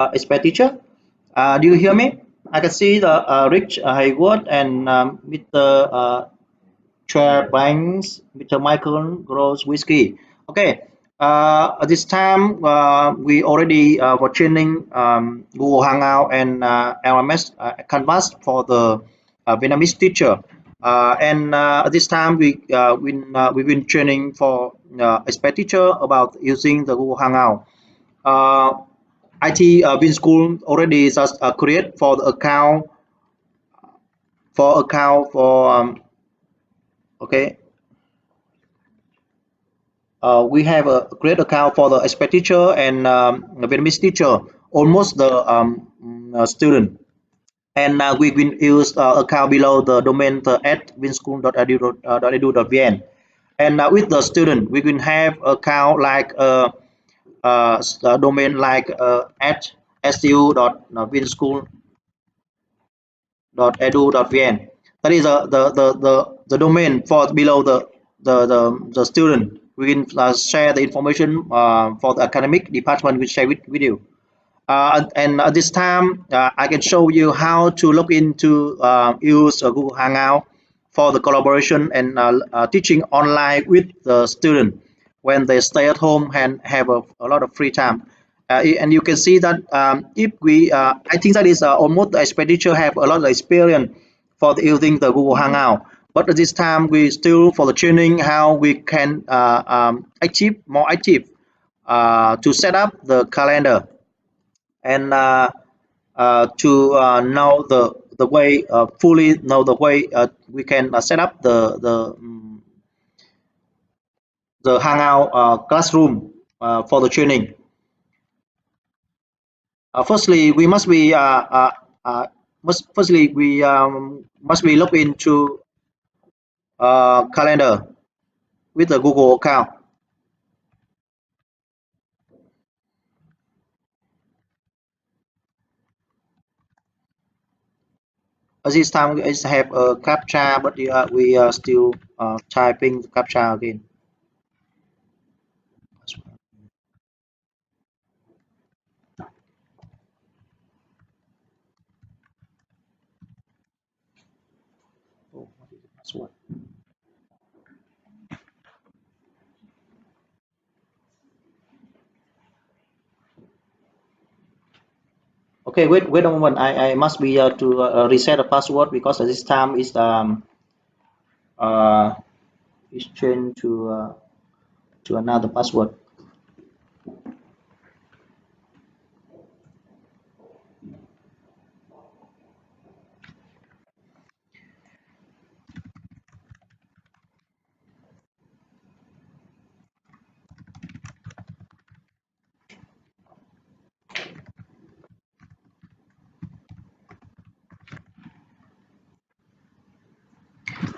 expert teacher. Do you hear me? I can see the Rich Haywood and Mr. Chair Banks, Mr. Michael Gross Whiskey. Okay. At this time, we already were training Google Hangout and LMS Canvas for the Vietnamese teacher. And at this time, we've been training for expert teacher about using the Google Hangout. Uh, IT Win School already just create for the account for okay. We have a great account for the expert teacher and Vietnamese teacher, almost the student. And we will use account below the domain at winschool.edu.vn. And with the student, we will have account like domain like at stu.winschool.edu.vn. That is the domain for below the student. We can share the information for the academic department. We share with you. And at this time, I can show you how to log into use Google Hangout for the collaboration and teaching online with the student when they stay at home and have a lot of free time. And you can see that if we, I think that is almost the expenditure have a lot of experience for using the Google Hangout. But at this time, we still for the training how we can more active to set up the calendar and to know the way fully know the way we can set up the Hangout classroom for the training. Firstly, we must be firstly we must be logged into calendar with the Google account. At this time, we have a captcha, but we are still typing the captcha again. Oh, what is the password? Okay, wait a moment. I must be to reset the password because at this time uh is changed to another password.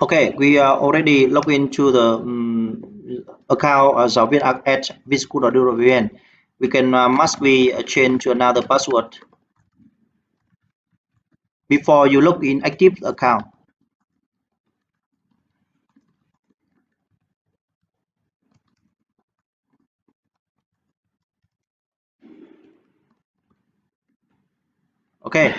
Okay, we are already logged into the account giáo viên at vschool.edu.vn. We can must be change to another password before you log in active account. Okay,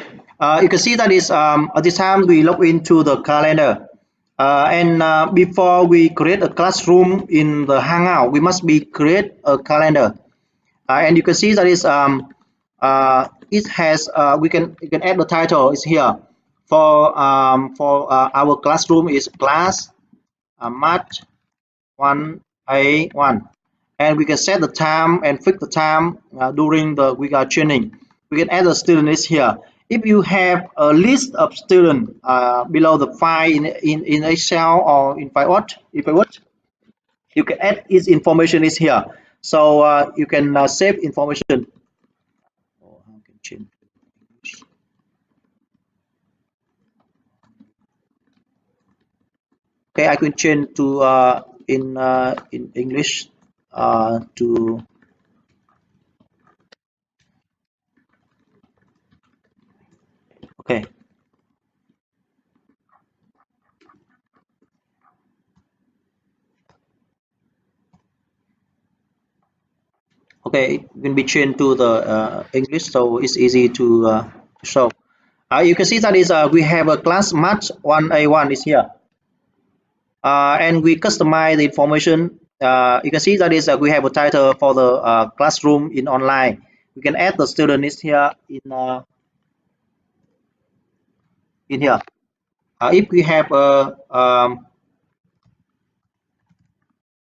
you can see that is at this time we log into the calendar. And before we create a classroom in the Hangout, we must be create a calendar. And you can see that is it has we can add the title is here for our classroom is class Math 1A1, and we can set the time and fix the time during the we are training. We can add the student is here. If you have a list of students below the file in Excel or in Fireworks, you can add its information is here. So you can save information. Oh, how can change English? Okay, I can change to in English to okay. Okay, it can be changed to the English, so it's easy to show. You can see that is we have a class match 1A1 is here, and we customize the information. You can see that is we have a title for the classroom in online. We can add the student is here in here. If we have a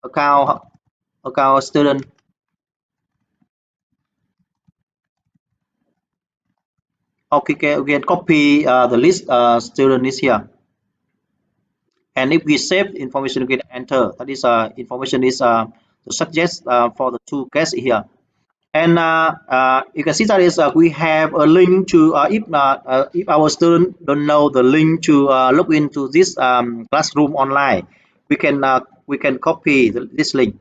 account student, okay, we can copy the list student is here. And if we save information, we can enter. That is information is to suggest for the two guests here. And you can see that is we have a link to if our student don't know the link to log into this classroom online, we can copy this link.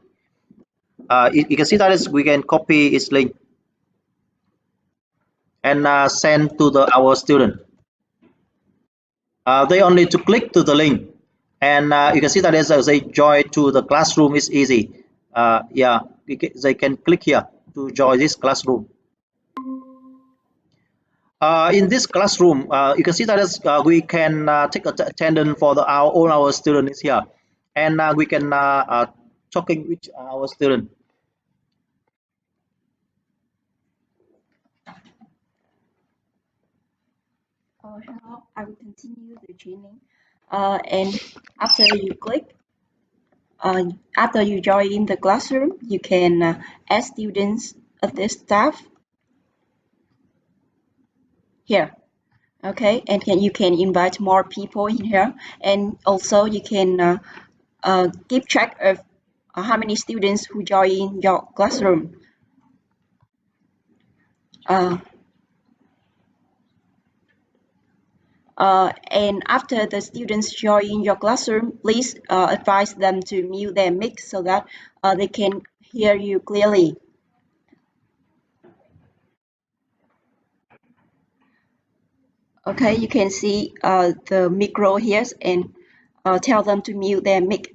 You can see that is we can copy its link and send to our student. They only to click to the link, and you can see that as they join to the classroom is easy. Yeah, they can click here to join this classroom. In this classroom, you can see that as, we can take attendance for all our students here, and we can talking with our student. Hello, I will continue the training. And after you click, after you join in the classroom, you can add students at this tab here. Okay, and you can invite more people in here, and also you can keep track of how many students who join your classroom. Uh, and after the students join your classroom, please advise them to mute their mic so that they can hear you clearly. Okay, you can see the micro here and tell them to mute their mic.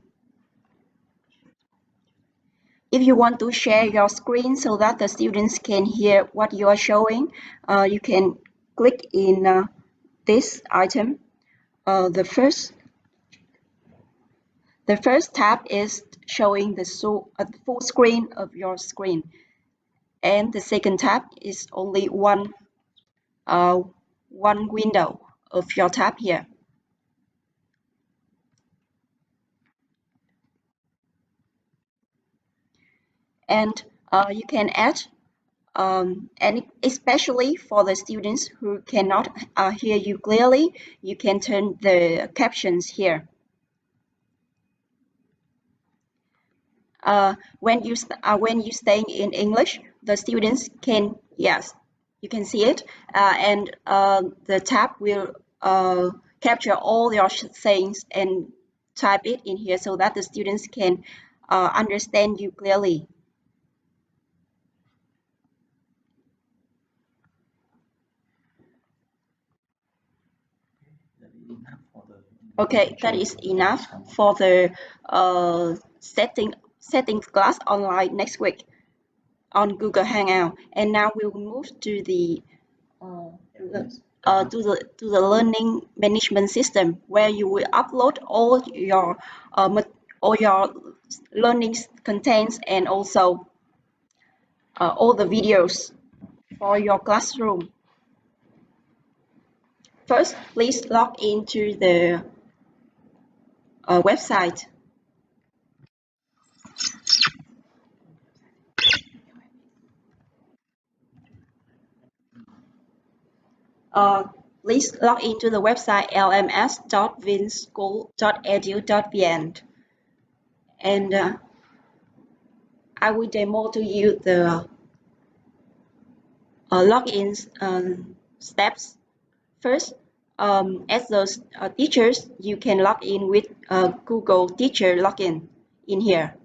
If you want to share your screen so that the students can hear what you are showing, you can click in this item. The first tab is showing the full screen of your screen, and the second tab is only one window of your tab here. And you can add, and especially for the students who cannot hear you clearly, you can turn the captions here. When you staying in English, the students can, yes, you can see it, and the tab will capture all your sayings and type it in here so that the students can understand you clearly. Okay, that is enough for the setting class online next week on Google Hangout. And now we'll move to the learning management system, where you will upload all your learning contents and also all the videos for your classroom. First, please log into the website. Please log into the website lms.vinschool.edu.vn, and I will demo to you the login steps. First, as those teachers, you can log in with Google Teacher login in here.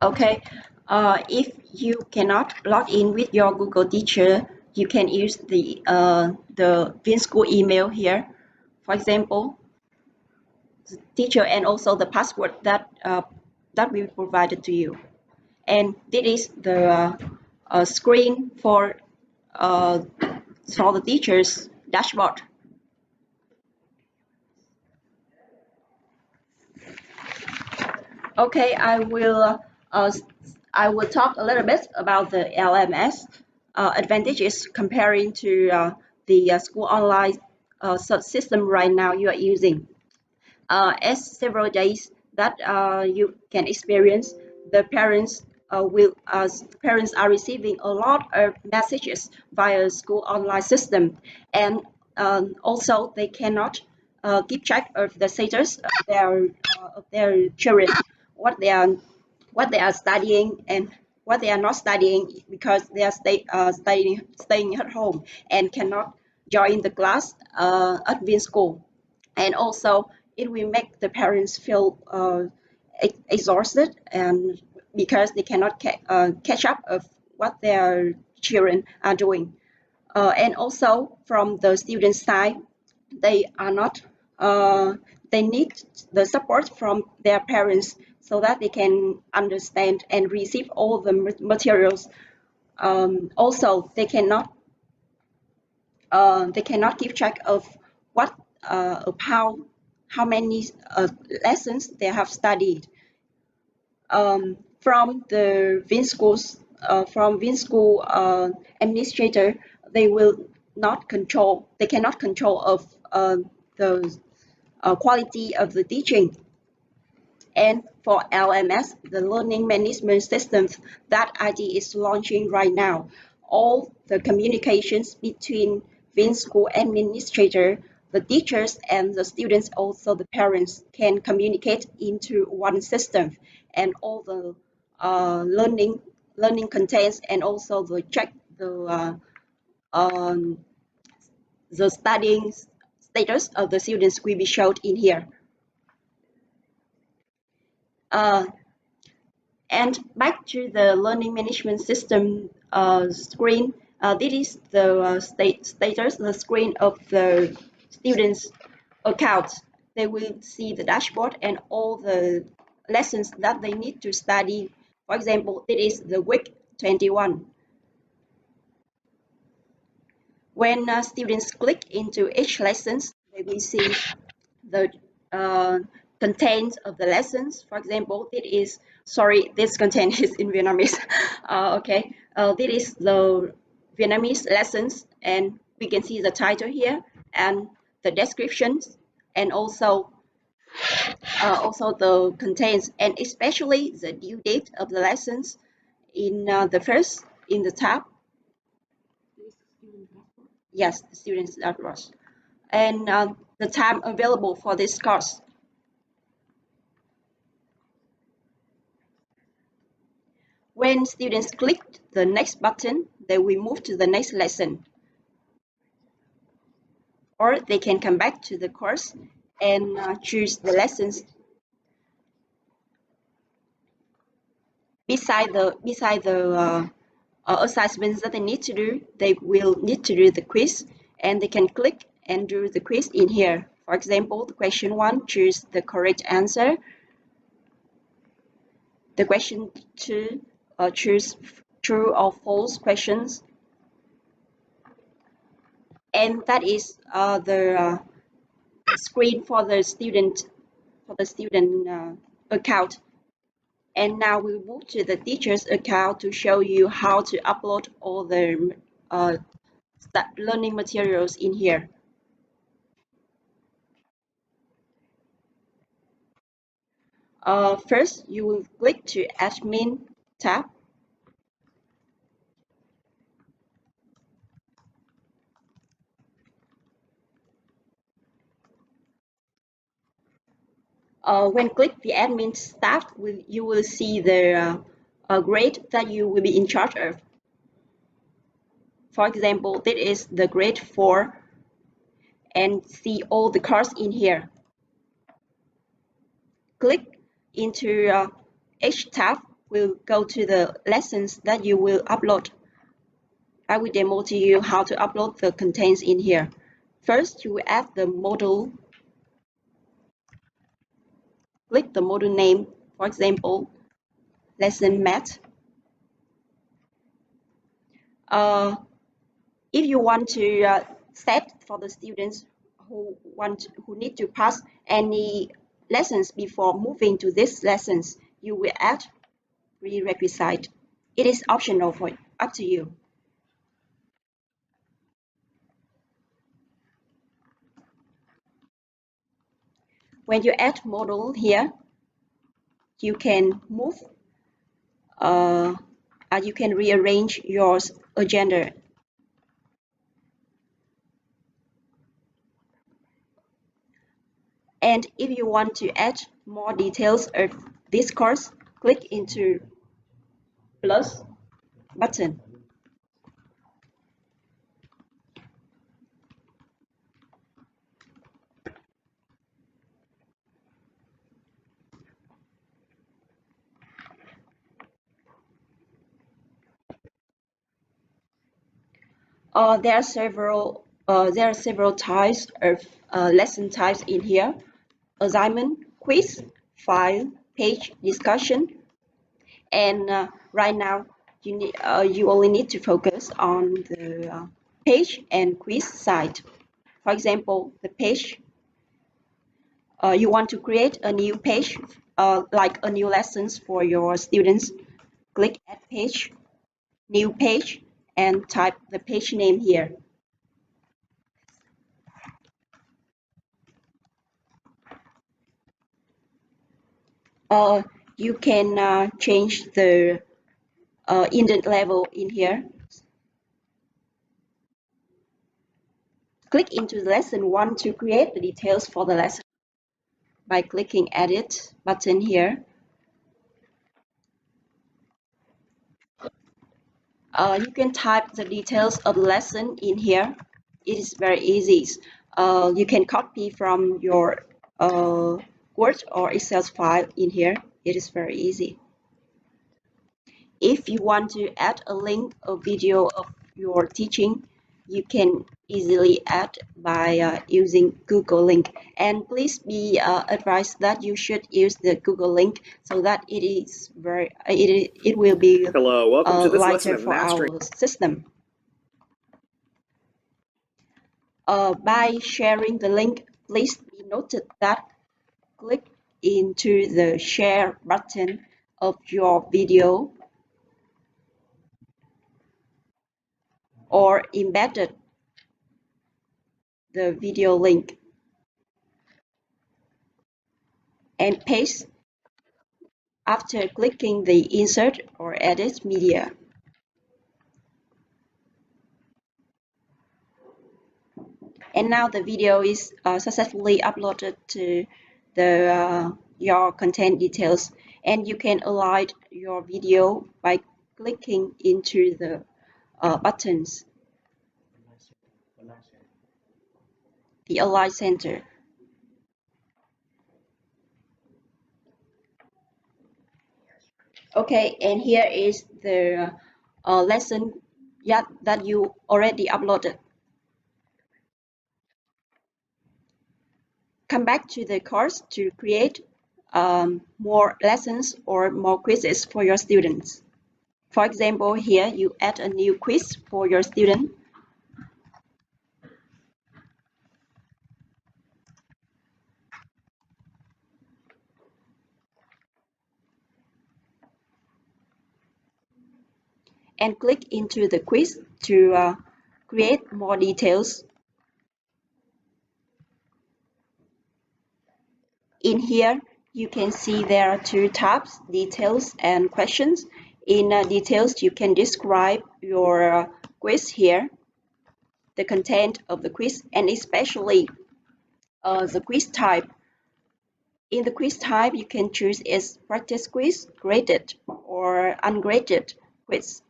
Okay, if you cannot log in with your Google Teacher, you can use the VinSchool email here. For example, the teacher and also the password that we provided to you. And this is the screen for the teacher's dashboard. Okay, I will talk a little bit about the LMS advantages comparing to the school online system right now you are using. As several days that you can experience, the parents are receiving a lot of messages via school online system, and also they cannot keep track of the status of their children, what they are what they are studying and what they are not studying, because they are staying at home and cannot join the class at VinSchool. And also it will make the parents feel exhausted, and because they cannot catch up of what their children are doing. And also from the student side, they are not they need the support from their parents so that they can understand and receive all the materials. Also they cannot keep track of what of how many lessons they have studied. From the VinSchool administrator, they will not control. They cannot control of the quality of the teaching. And for LMS, the learning management systems that IT is launching right now, all the communications between VinSchool administrator, the teachers, and the students, also the parents, can communicate into one system, and all the learning contents and also um, the studying status of the students will be showed in here. Uh, And back to the learning management system screen. This is the status, the screen of the students' accounts. They will see the dashboard and all the lessons that they need to study. For example, it is the week 21. When students click into each lesson, they will see the uh, content of the lessons. For example, this content is in Vietnamese. Okay, this is the Vietnamese lessons, and we can see the title here and the descriptions, and also the contents, and especially the due date of the lessons in the tab. Yes, the students that was, and the time available for this course. When students click the next button, they will move to the next lesson. Or they can come back to the course and choose the lessons. Beside the assignments that they need to do, they will need to do the quiz, and they can click and do the quiz in here. For example, the question 1, choose the correct answer. The question 2, choose true or false questions. And that is the screen for the student account. And now we move to the teacher's account to show you how to upload all the learning materials in here. First, you will click to Admin tab. When click the Admin tab, you will see the grade that you will be in charge of. For example, this is the grade 4, and see all the courses in here. Click into each tab will go to the lessons that you will upload. I will demo to you how to upload the contents in here. First, you will add the module. Click the module name, for example, lesson math. If you want to set for the students who need to pass any lessons before moving to these lessons, you will add prerequisite. It is optional for up to you. When you add module here, you can move, you can rearrange your agenda. And if you want to add more details of this course, click into plus button. There are several types of lesson types in here: assignment, quiz, file, page, discussion. And right now, you only need to focus on the page and quiz side. For example, the page, you want to create a new page, like a new lessons for your students. Click Add Page, New Page, and type the page name here. You can change the indent level in here. Click into lesson 1 to create the details for the lesson by clicking Edit button here. You can type the details of the lesson in here. It is very easy. You can copy from your Word or Excel file in here. It is very easy. If you want to add a link or video of your teaching, you can easily add by using Google Link. And please be advised that you should use the Google Link so that it will be Hello, welcome to this lesson lighter of for mastering. our system. By sharing the link, please be noted that click into the share button of your video or embedded the video link and paste after clicking the insert or edit media. And now the video is successfully uploaded to your content details, and you can align your video by clicking into the buttons, the Align Center. Okay, and here is the lesson that you already uploaded. Come back to the course to create more lessons or more quizzes for your students. For example, here you add a new quiz for your student. And click into the quiz to create more details. In here, you can see there are two tabs, details and questions. In details, you can describe your quiz here, the content of the quiz, and especially the quiz type. In the quiz type, you can choose as practice quiz, graded, or ungraded quiz.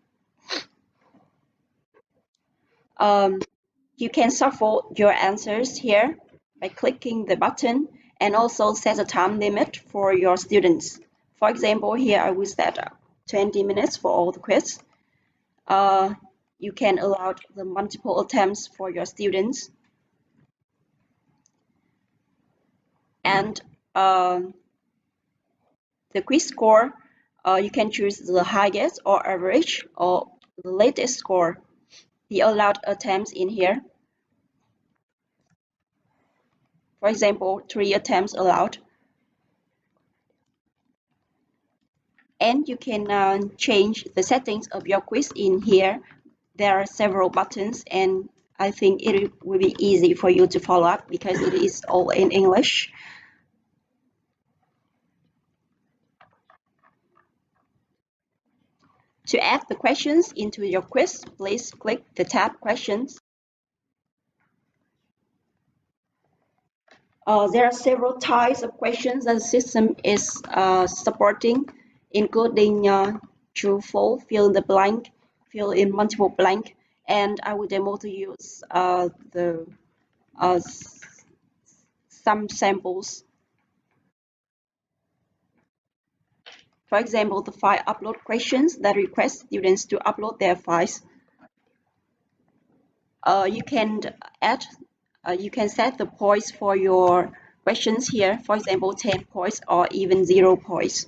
You can shuffle your answers here by clicking the button, and also set a time limit for your students. For example, here I will set 20 minutes for all the quiz. You can allow the multiple attempts for your students. And the quiz score, you can choose the highest or average or the latest score. The allowed attempts in here. For example, 3 attempts allowed. And you can change the settings of your quiz in here. There are several buttons, and I think it will be easy for you to follow up because it is all in English. To add the questions into your quiz, please click the tab Questions. There are several types of questions that the system is supporting, including true, false, fill in the blank, fill in multiple blank, and I will demo to use some samples. For example, the file upload questions that request students to upload their files. You can set the points for your questions here. For example, 10 points or even 0 points.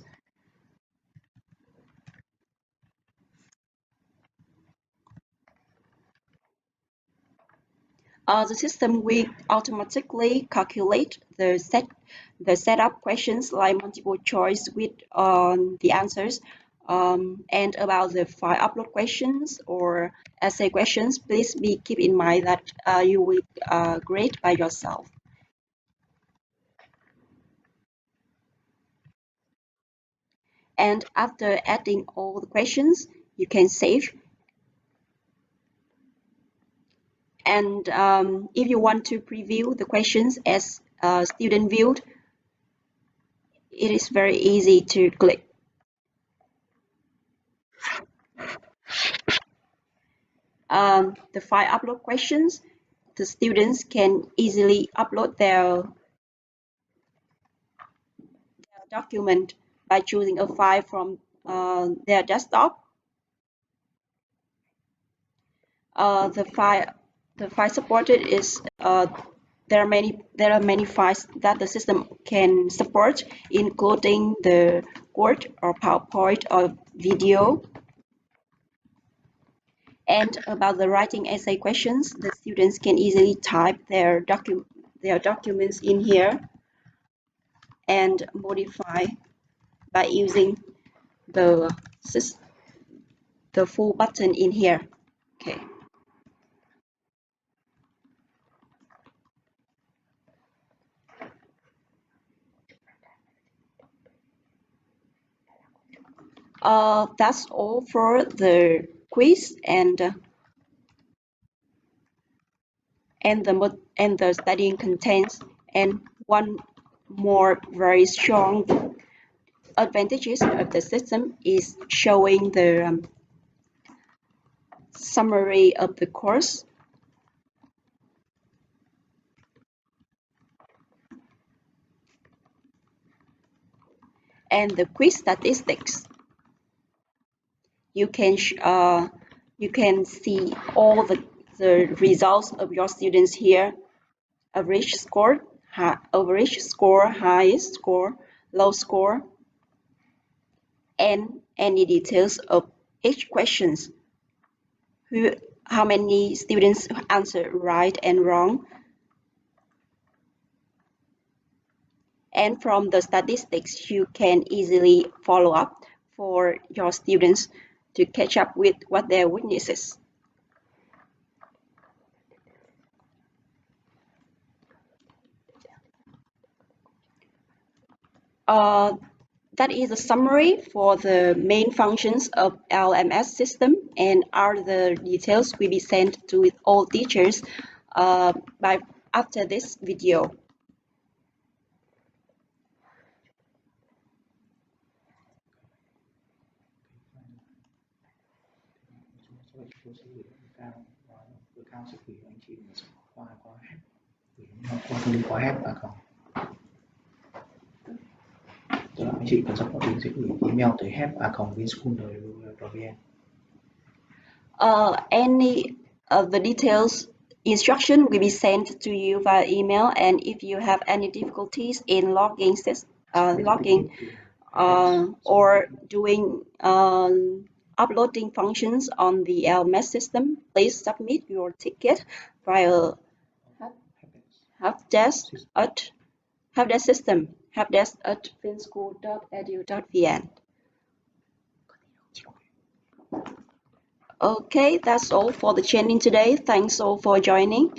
The system will automatically calculate the setup questions like multiple choice with the answers, and about the file upload questions or essay questions. Please keep in mind that you will grade by yourself. And after adding all the questions, you can save. And if you want to preview the questions as student viewed, it is very easy to click. The file upload questions, the students can easily upload their document by choosing a file from their desktop. The file supported is there are many files that the system can support, including the Word or PowerPoint or video. And about the writing essay questions, the students can easily type their documents in here and modify by using the full button in here. Okay. That's all for the quiz and the studying contents. And one more very strong advantages of the system is showing the summary of the course and the quiz statistics. You can see all the results of your students here: average score, highest score, low score, and any details of each questions. How many students answer right and wrong. And from the statistics, you can easily follow up for your students to catch up with what their weaknesses. That is a summary for the main functions of LMS system, and other details will be sent to all teachers after this video. cao sức khỏe anh chị khoa có hát, khoa không có hát bà con. mấy chị cần support thì sẽ gửi email tới help@vinschool.vn. Any of the details instruction will be sent to you via email, and if you have any difficulties in logging or doing uploading functions on the LMS system, please submit your ticket via helpdesk system, helpdesk@finschool.edu.vn. Okay, that's all for the training today. Thanks all for joining.